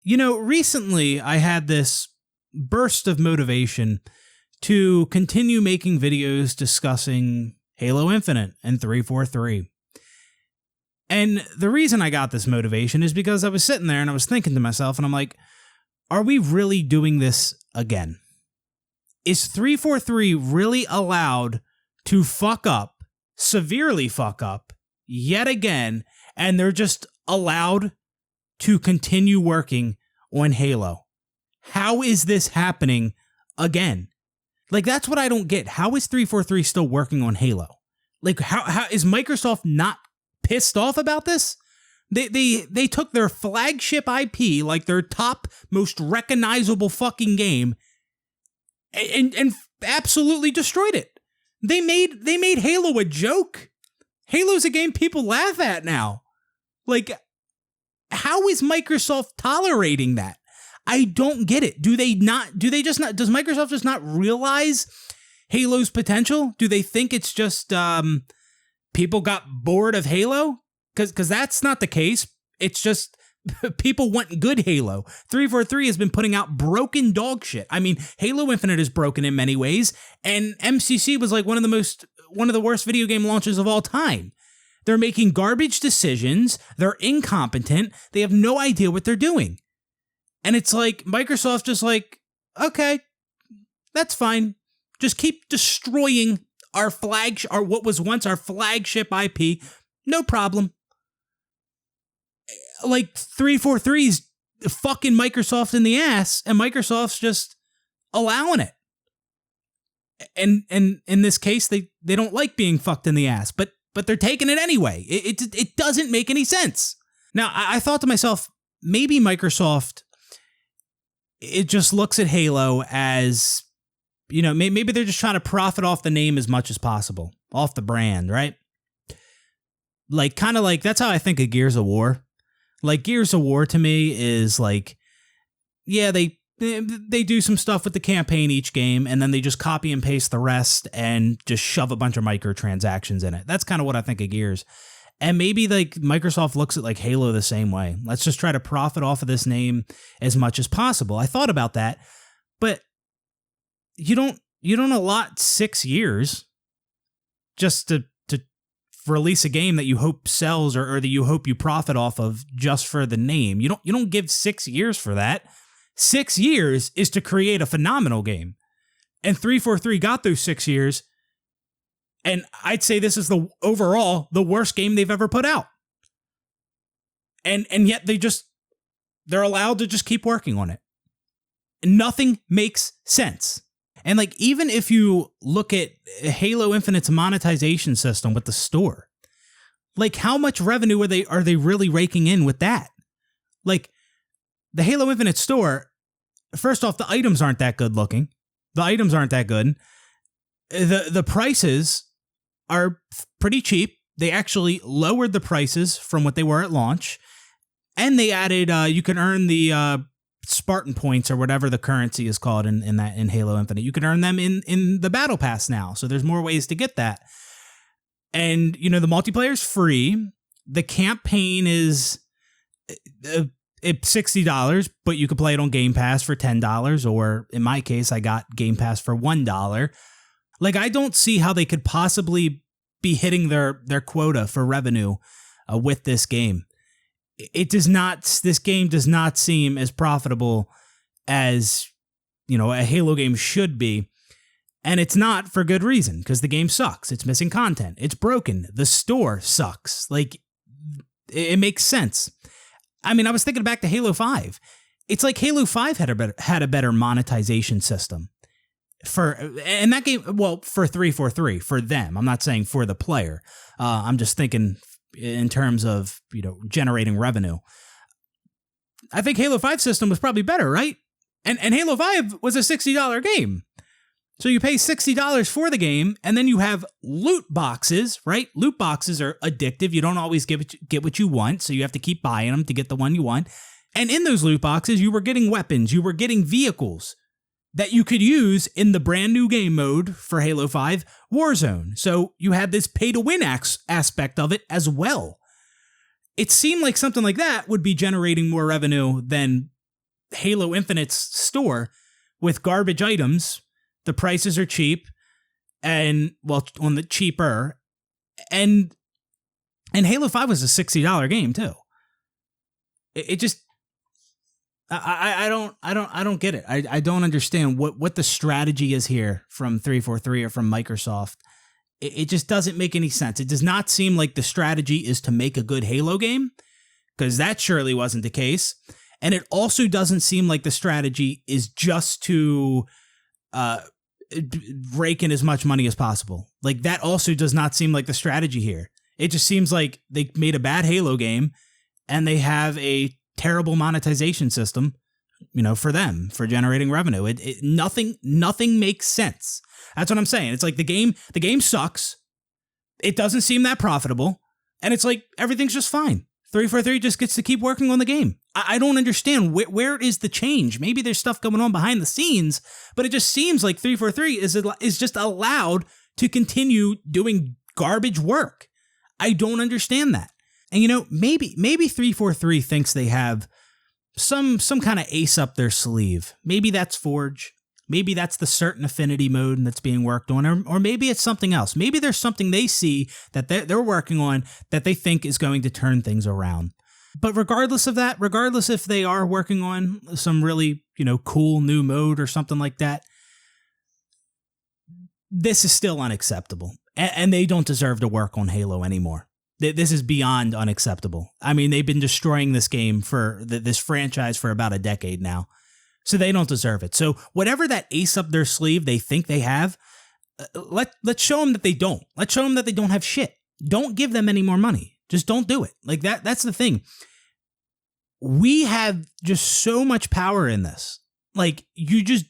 Recently I had this burst of motivation to continue making videos discussing Halo Infinite and 343. And the reason I got this motivation is because I was sitting there and I was thinking to myself, and I'm like, are we really doing this again? Is 343 really allowed to fuck up, severely fuck up, yet again, and they're just allowed to continue working on Halo? How is this happening again? Like, that's what I don't get. How is 343 still working on Halo? Like, how is Microsoft not pissed off about this? They took their flagship IP, like their top, most recognizable fucking game, and absolutely destroyed it. They made Halo a joke. Halo's a game people laugh at now. Like, how is Microsoft tolerating that? I don't get it. Does Microsoft just not realize Halo's potential? Do they think it's just people got bored of Halo? Because that's not the case. It's just people want good Halo. 343 has been putting out broken dog shit. I mean, Halo Infinite is broken in many ways, and MCC was like one of the worst video game launches of all time. They're making garbage decisions. They're incompetent. They have no idea what they're doing. And it's like, Microsoft just like, okay, that's fine. Just keep destroying our what was once our flagship IP. No problem. Like, 343's fucking Microsoft in the ass, and Microsoft's just allowing it. And in this case, they don't like being fucked in the ass, but they're taking it anyway. It doesn't make any sense. Now, I thought to myself, maybe Microsoft, it just looks at Halo as, maybe they're just trying to profit off the name as much as possible, off the brand, right? Like, kind of like, that's how I think of Gears of War. Like, Gears of War to me is like, yeah, they do some stuff with the campaign each game, and then they just copy and paste the rest and just shove a bunch of microtransactions in it. That's kind of what I think of Gears. And maybe like Microsoft looks at like Halo the same way. Let's just try to profit off of this name as much as possible. I thought about that, but you don't allot 6 years just to release a game that you hope sells or that you hope you profit off of just for the name. You don't give 6 years for that. 6 years is to create a phenomenal game. And 343 got those 6 years. And I'd say this is overall the worst game they've ever put out. And yet they're allowed to just keep working on it. Nothing makes sense. And like, even if you look at Halo Infinite's monetization system with the store, like, how much revenue are they really raking in with that? Like, the Halo Infinite store, first off, the items aren't that good looking. The items aren't that good. The prices are pretty cheap. They actually lowered the prices from what they were at launch, and they added you can earn the Spartan points or whatever the currency is called in Halo Infinite. You can earn them in the battle pass now. So there's more ways to get that. And the multiplayer is free. The campaign is $60, but you can play it on Game Pass for $10, or in my case, I got Game Pass for $1. Like, I don't see how they could possibly be hitting their quota for revenue with this game. This game does not seem as profitable as, a Halo game should be. And it's not for good reason, because the game sucks. It's missing content. It's broken. The store sucks. Like, it makes sense. I mean, I was thinking back to Halo 5. It's like Halo 5 had a better monetization system. And that game, well, for 343, for them. I'm not saying for the player. I'm just thinking in terms of, generating revenue. I think Halo 5 system was probably better, right? And Halo 5 was a $60 game. So you pay $60 for the game, and then you have loot boxes, right? Loot boxes are addictive. You don't always get what you want, so you have to keep buying them to get the one you want. And in those loot boxes, you were getting weapons, you were getting vehicles that you could use in the brand new game mode for Halo 5, Warzone. So you had this pay-to-win aspect of it as well. It seemed like something like that would be generating more revenue than Halo Infinite's store with garbage items. The prices are cheap, and well, on the cheaper, and Halo 5 was a $60 game too. It just, I don't get it. I don't understand what the strategy is here from 343 or from Microsoft. It just doesn't make any sense. It does not seem like the strategy is to make a good Halo game, because that surely wasn't the case. And it also doesn't seem like the strategy is just to rake in as much money as possible. Like, that also does not seem like the strategy here. It just seems like they made a bad Halo game and they have a terrible monetization system, for them, for generating revenue. Nothing makes sense. That's what I'm saying. It's like the game sucks. It doesn't seem that profitable. And it's like everything's just fine. 343 just gets to keep working on the game. I don't understand where is the change. Maybe there's stuff going on behind the scenes, but it just seems like 343 is just allowed to continue doing garbage work. I don't understand that. And maybe 343 thinks they have some kind of ace up their sleeve. Maybe that's Forge. Maybe that's the certain affinity mode that's being worked on, or maybe it's something else. Maybe there's something they see that they're working on that they think is going to turn things around. But regardless of that, regardless if they are working on some really, cool new mode or something like that, this is still unacceptable. And they don't deserve to work on Halo anymore. This is beyond unacceptable. I mean, they've been destroying this game this franchise for about a decade now. So they don't deserve it. So whatever that ace up their sleeve they think they have, let's show them that they don't. Let's show them that they don't have shit. Don't give them any more money. Just don't do it. Like that's the thing. We have just so much power in this. Like, you just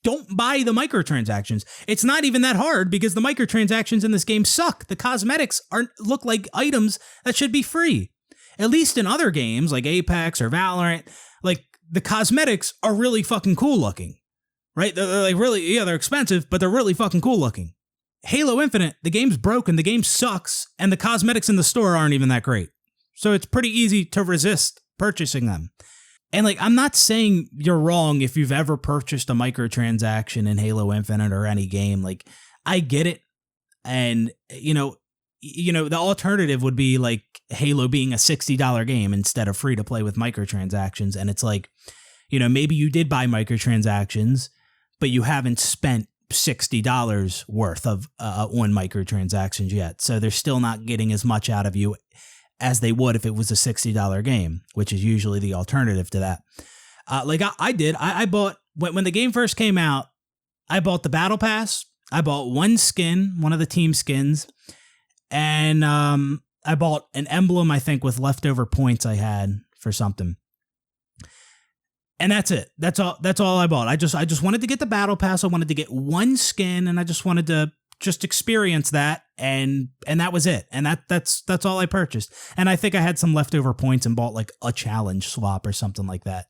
don't buy the microtransactions. It's not even that hard because the microtransactions in this game suck. The cosmetics look like items that should be free. At least in other games like Apex or Valorant, like, the cosmetics are really fucking cool looking, right? They're like really, they're expensive, but they're really fucking cool looking. Halo Infinite, the game's broken, the game sucks, and the cosmetics in the store aren't even that great. So it's pretty easy to resist purchasing them. And like, I'm not saying you're wrong if you've ever purchased a microtransaction in Halo Infinite or any game. Like, I get it. And, the alternative would be like Halo being a $60 game instead of free to play with microtransactions. And it's like, maybe you did buy microtransactions, but you haven't spent $60 worth of on microtransactions yet. So they're still not getting as much out of you as they would if it was a $60 game, which is usually the alternative to that. I bought, when the game first came out, I bought the Battle Pass. I bought one skin, one of the team skins, and I bought an emblem, I think, with leftover points I had for something. And that's it. That's all I bought. I just wanted to get the Battle Pass. I wanted to get one skin, and I just wanted to just experience that, and that was it. And that's all I purchased. And I think I had some leftover points and bought like a challenge swap or something like that.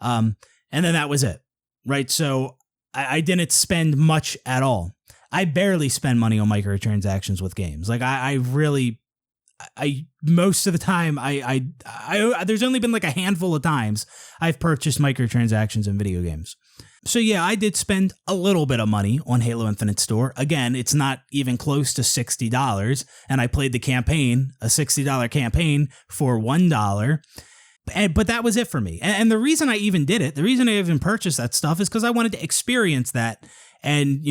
And then that was it. Right? So I didn't spend much at all. I barely spend money on microtransactions with games. Like, I most of the time, I there's only been like a handful of times I've purchased microtransactions in video games. So yeah, I did spend a little bit of money on Halo Infinite Store. Again, it's not even close to $60, and I played the campaign, a $60 campaign for $1. But that was it for me. And the reason I even did it, the reason I even purchased that stuff is because I wanted to experience that and,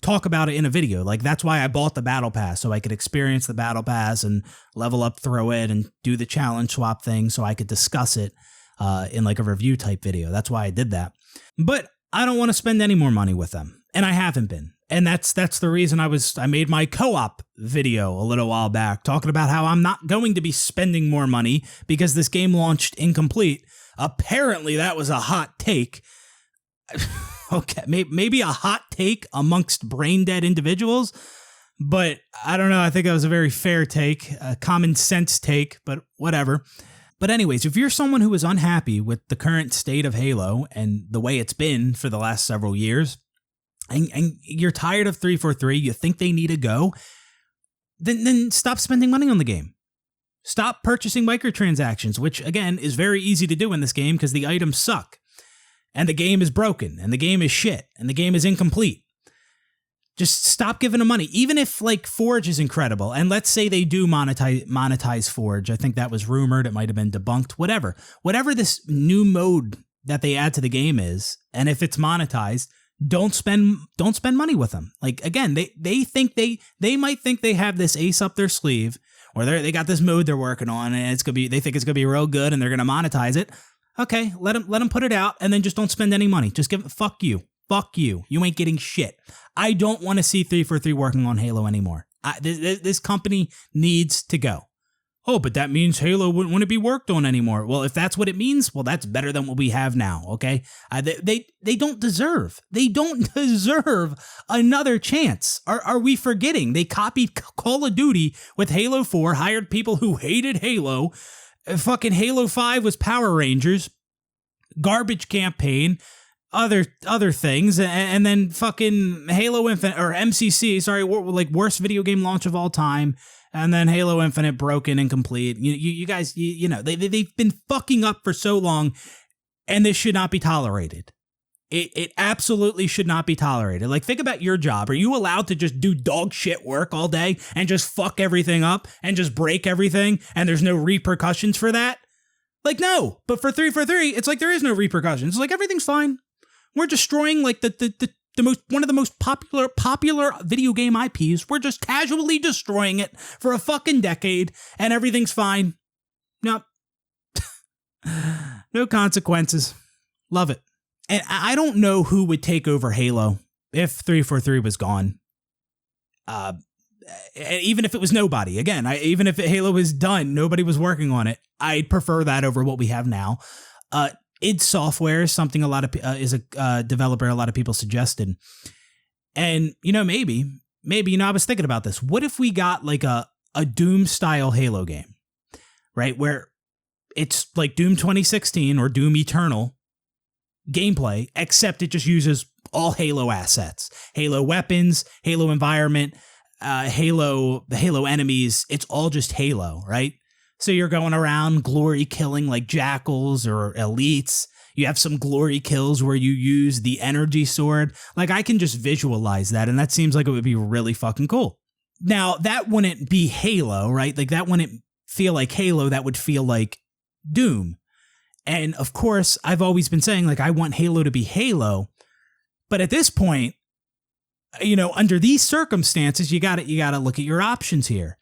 talk about it in a video. Like, that's why I bought the Battle Pass, so I could experience the Battle Pass and level up, throw it, and do the challenge swap thing so I could discuss it in like a review type video. That's why I did that. But I don't want to spend any more money with them, and I haven't been. And that's the reason I made my co-op video a little while back, talking about how I'm not going to be spending more money because this game launched incomplete. Apparently that was a hot take. Okay, maybe a hot take amongst brain dead individuals, but I don't know. I think that was a very fair take, a common sense take, but whatever. But anyways, if you're someone who is unhappy with the current state of Halo and the way it's been for the last several years, and you're tired of 343, you think they need to go, then stop spending money on the game. Stop purchasing microtransactions, which again is very easy to do in this game because the items suck. and the game is broken and the game is shit and the game is incomplete. Just stop giving them money. Even if like Forge is incredible, and let's say they do monetize Forge. I think that was rumored. It might have been debunked. Whatever this new mode that they add to the game is, and if it's monetized, don't spend money with them. Like again, they think they might think they have this ace up their sleeve, or they got this mode they're working on, and they think it's gonna be real good, and they're gonna monetize it. Okay, let them put it out, and then just don't spend any money. Just fuck you. Fuck you. You ain't getting shit. I don't want to see 343 working on Halo anymore. This company needs to go. Oh, but that means Halo wouldn't be worked on anymore. Well, if that's what it means, well, that's better than what we have now, okay? They don't deserve. They don't deserve another chance. Are we forgetting? They copied Call of Duty with Halo 4, hired people who hated Halo. Fucking Halo 5 was Power Rangers. Garbage campaign. Other things, and then fucking Halo Infinite, or MCC, sorry, like worst video game launch of all time, and then Halo Infinite broken, incomplete. You guys, you know, they've been fucking up for so long, and this should not be tolerated. It absolutely should not be tolerated. Like, think about your job. Are you allowed to just do dog shit work all day and just fuck everything up and just break everything, and there's no repercussions for that? Like, no. But for 343, it's like there is no repercussions. It's like everything's fine. We're destroying like the one of the most popular video game IPs. We're just casually destroying it for a fucking decade, and everything's fine. Nope. No consequences. Love it. And I don't know who would take over Halo if 343 was gone. Even if it was nobody. Again, even if Halo was done, nobody was working on it. I'd prefer that over what we have now. id Software is something is a developer a lot of people suggested. And, maybe, I was thinking about this. What if we got like a Doom style Halo game, right? Where it's like Doom 2016 or Doom Eternal gameplay, except it just uses all Halo assets, Halo weapons, Halo environment, Halo enemies. It's all just Halo, right? So you're going around glory killing like jackals or elites. You have some glory kills where you use the energy sword. Like, I can just visualize that, and that seems like it would be really fucking cool. Now, that wouldn't be Halo, right? Like, that wouldn't feel like Halo. That would feel like Doom. And of course, I've always been saying, like, I want Halo to be Halo. But at this point, under these circumstances, you gotta look at your options here.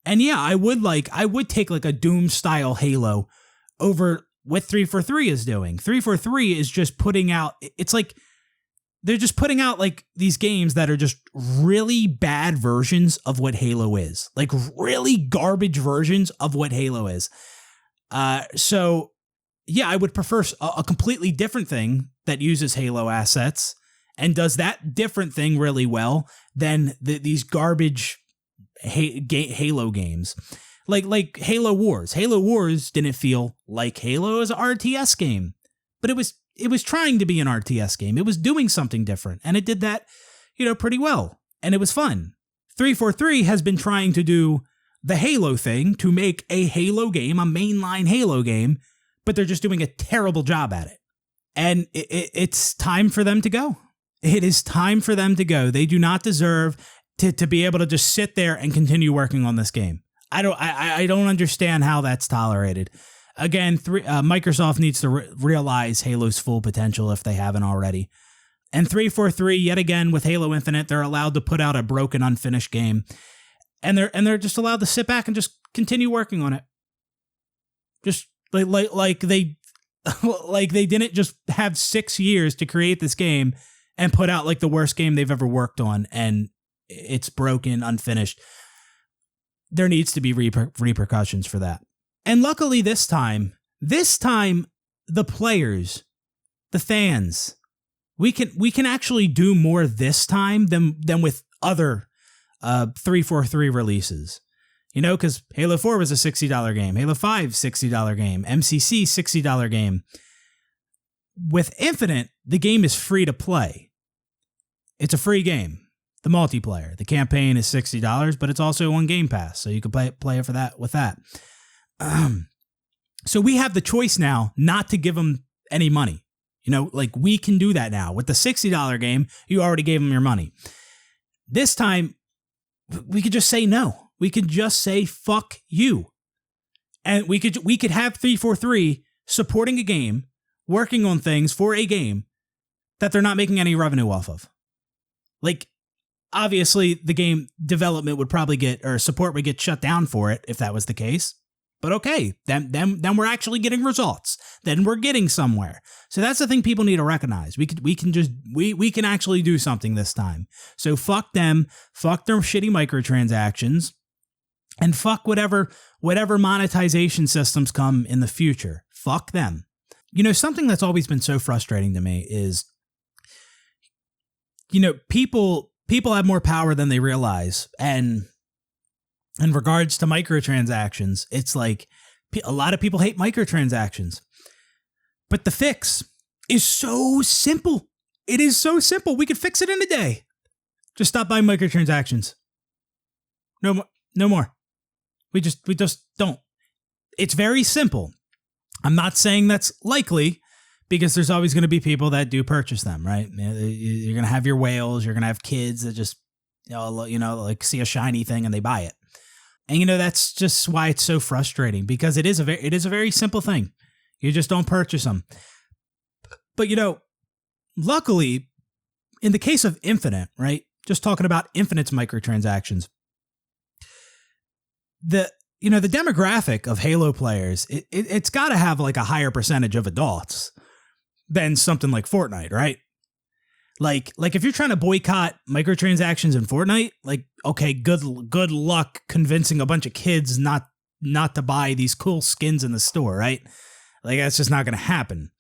And yeah, I would take like a Doom style Halo over what 343 is doing. 343 is just putting out, it's like they're just putting out like these games that are just really bad versions of what Halo is. Like really garbage versions of what Halo is. So yeah, I would prefer a completely different thing that uses Halo assets and does that different thing really well than these garbage Halo games. Like Halo Wars. Halo Wars didn't feel like Halo as an RTS game, but it was trying to be an RTS game. It was doing something different, and it did that, pretty well, and it was fun. 343 has been trying to do the Halo thing to make a Halo game, a mainline Halo game, but they're just doing a terrible job at it. And it's time for them to go. It is time for them to go. They do not deserve to be able to just sit there and continue working on this game. I don't understand how that's tolerated. Again, Microsoft needs to realize Halo's full potential if they haven't already. And 343, yet again, with Halo Infinite, they're allowed to put out a broken, unfinished game. And they're just allowed to sit back and just continue working on it. Just like they didn't just have 6 years to create this game and put out like the worst game they've ever worked on, and it's broken, unfinished. There needs to be repercussions for that. And luckily this time, the players, the fans, we can actually do more this time than with other 343 releases. Because Halo 4 was a $60 game. Halo 5, $60 game. MCC, $60 game. With Infinite, the game is free to play. It's a free game. The multiplayer. The campaign is $60, but it's also on Game Pass, so you can play it for that with that. So we have the choice now not to give them any money. You know, like we can do that now. With the $60 game, you already gave them your money. This time, we could just say no. We could just say fuck you. And we could have 343 supporting a game, working on things for a game that they're not making any revenue off of. Like, obviously, the game development would probably get, or support would get shut down for it if that was the case. But okay, then we're actually getting results. Then we're getting somewhere. So that's the thing people need to recognize. We can actually do something this time. So fuck them, fuck their shitty microtransactions, and fuck whatever monetization systems come in the future. Fuck them. You know, something that's always been so frustrating to me is, you know, people have more power than they realize. And in regards to microtransactions, it's like a lot of people hate microtransactions. But the fix is so simple. It is so simple. We could fix it in a day. Just stop buying microtransactions. No more. We just don't. It's very simple. I'm not saying that's likely, because there's always going to be people that do purchase them, right? You're going to have your whales. You're going to have kids that just, you know, like see a shiny thing and they buy it. And, you know, that's just why it's so frustrating, because it is a very simple thing. You just don't purchase them. But, you know, luckily, in the case of Infinite, right? Just talking about Infinite's microtransactions, the demographic of Halo players, it's got to have like a higher percentage of adults than something like Fortnite, right? Like if you're trying to boycott microtransactions in Fortnite, like, okay, good luck convincing a bunch of kids not to buy these cool skins in the store, right? Like, that's just not going to happen.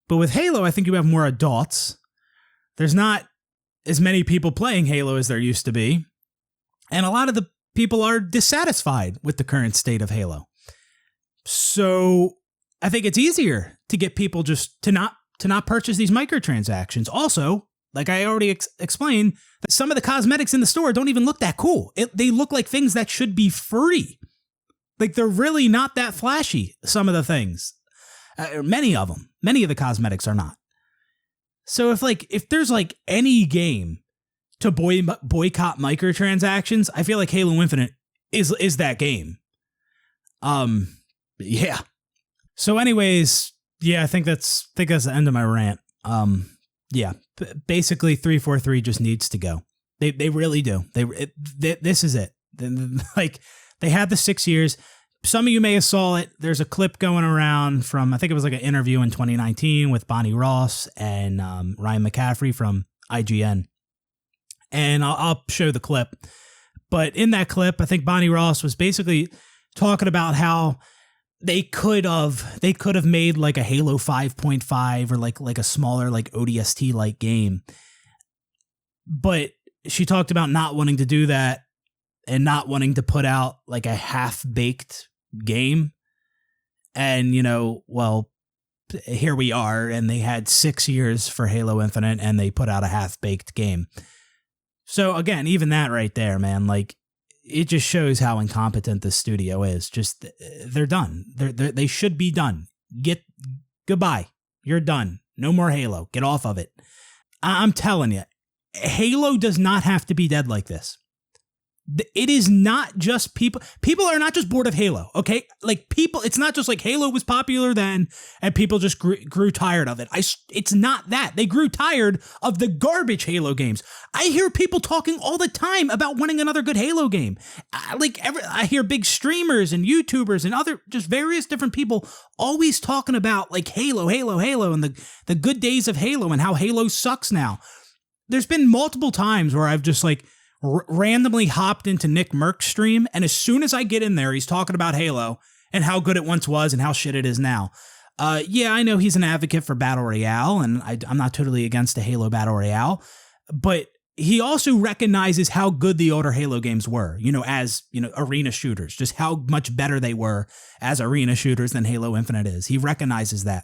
But with Halo, I think you have more adults. There's not as many people playing Halo as there used to be. And a lot of the people are dissatisfied with the current state of Halo. So I think it's easier to get people just to not purchase these microtransactions. Also, like I already explained, that some of the cosmetics in the store don't even look that cool. They look like things that should be free. Like, they're really not that flashy, some of the things. Many of the cosmetics are not. So if there's like any game to boycott microtransactions, I feel like Halo Infinite is that game. Yeah. So anyways, yeah, I think that's the end of my rant. Yeah, basically 343 just needs to go. They really do. This is it. Like, they had the 6 years. Some of you may have saw it. There's a clip going around from, I think it was like an interview in 2019 with Bonnie Ross and Ryan McCaffrey from IGN. And I'll show the clip. But in that clip, I think Bonnie Ross was basically talking about how they could have made like a Halo 5.5 or like a smaller like ODST like game. But she talked about not wanting to do that and not wanting to put out like a half-baked game. And, you know, well, here we are, and they had 6 years for Halo Infinite and they put out a half-baked game. So again, even that right there, man, like, it just shows how incompetent this studio is. Just, they're done. They should be done. Goodbye. You're done. No more Halo. Get off of it. I'm telling you, Halo does not have to be dead like this. It is not just people. People are not just bored of Halo, okay? Like, people, it's not just like Halo was popular then and people just grew tired of it. It's not that. They grew tired of the garbage Halo games. I hear people talking all the time about wanting another good Halo game. I hear big streamers and YouTubers and other just various different people always talking about like Halo, and the good days of Halo and how Halo sucks now. There's been multiple times where I've just like randomly hopped into Nick Merck's stream, and as soon as I get in there, he's talking about Halo and how good it once was and how shit it is now. Yeah, I know he's an advocate for Battle Royale, and I'm not totally against a Halo Battle Royale, but he also recognizes how good the older Halo games were, you know, as, you know, arena shooters, just how much better they were as arena shooters than Halo Infinite is. He recognizes that.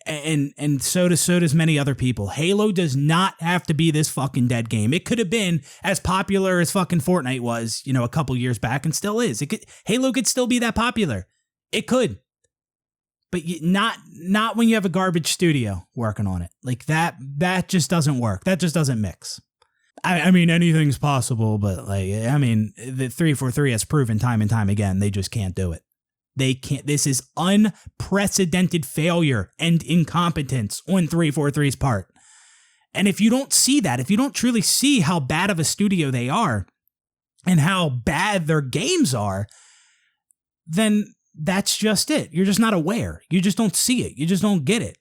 And so does many other people. Halo does not have to be this fucking dead game. It could have been as popular as fucking Fortnite was, you know, a couple years back, and still is. Halo could still be that popular. It could. but not when you have a garbage studio working on it. Like that just doesn't work. That just doesn't mix. I mean, anything's possible, but like, I mean, the 343 has proven time and time again, they just can't do it. They can't. This is unprecedented failure and incompetence on 343's part. And if you don't see that, if you don't truly see how bad of a studio they are and how bad their games are, then that's just it. You're just not aware. You just don't see it. You just don't get it.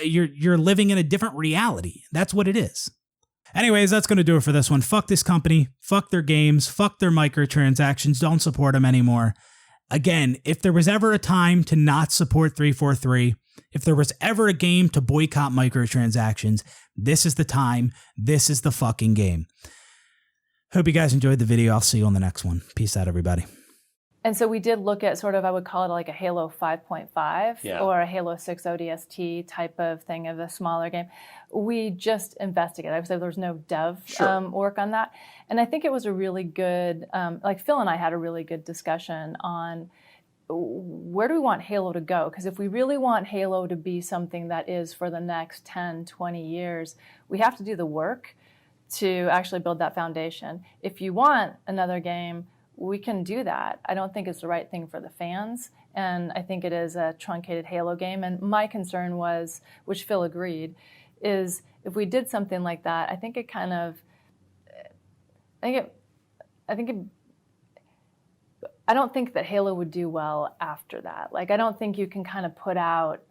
You're living in a different reality. That's what it is. Anyways, that's going to do it for this one. Fuck this company. Fuck their games. Fuck their microtransactions. Don't support them anymore. Again, if there was ever a time to not support 343, if there was ever a game to boycott microtransactions, this is the time. This is the fucking game. Hope you guys enjoyed the video. I'll see you on the next one. Peace out, everybody. And so we did look at sort of, I would call it like a Halo 5.5 or a Halo 6 ODST type of thing of a smaller game. We just investigated. I would say there was no dev work on that. And I think it was a really good, like Phil and I had a really good discussion on where do we want Halo to go? Because if we really want Halo to be something that is for the next 10, 20 years, we have to do the work to actually build that foundation. If you want another game, we can do that. I don't think it's the right thing for the fans, and I think it is a truncated Halo game. And my concern was, which Phil agreed, is if we did something like that, I think it kind of, I don't think that Halo would do well after that. Like, I don't think you can kind of put out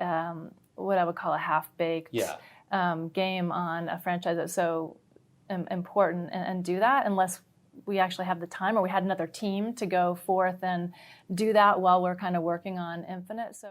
what I would call a half-baked game on a franchise that's so important and do that unless we actually have the time or we had another team to go forth and do that while we're kind of working on Infinite. So.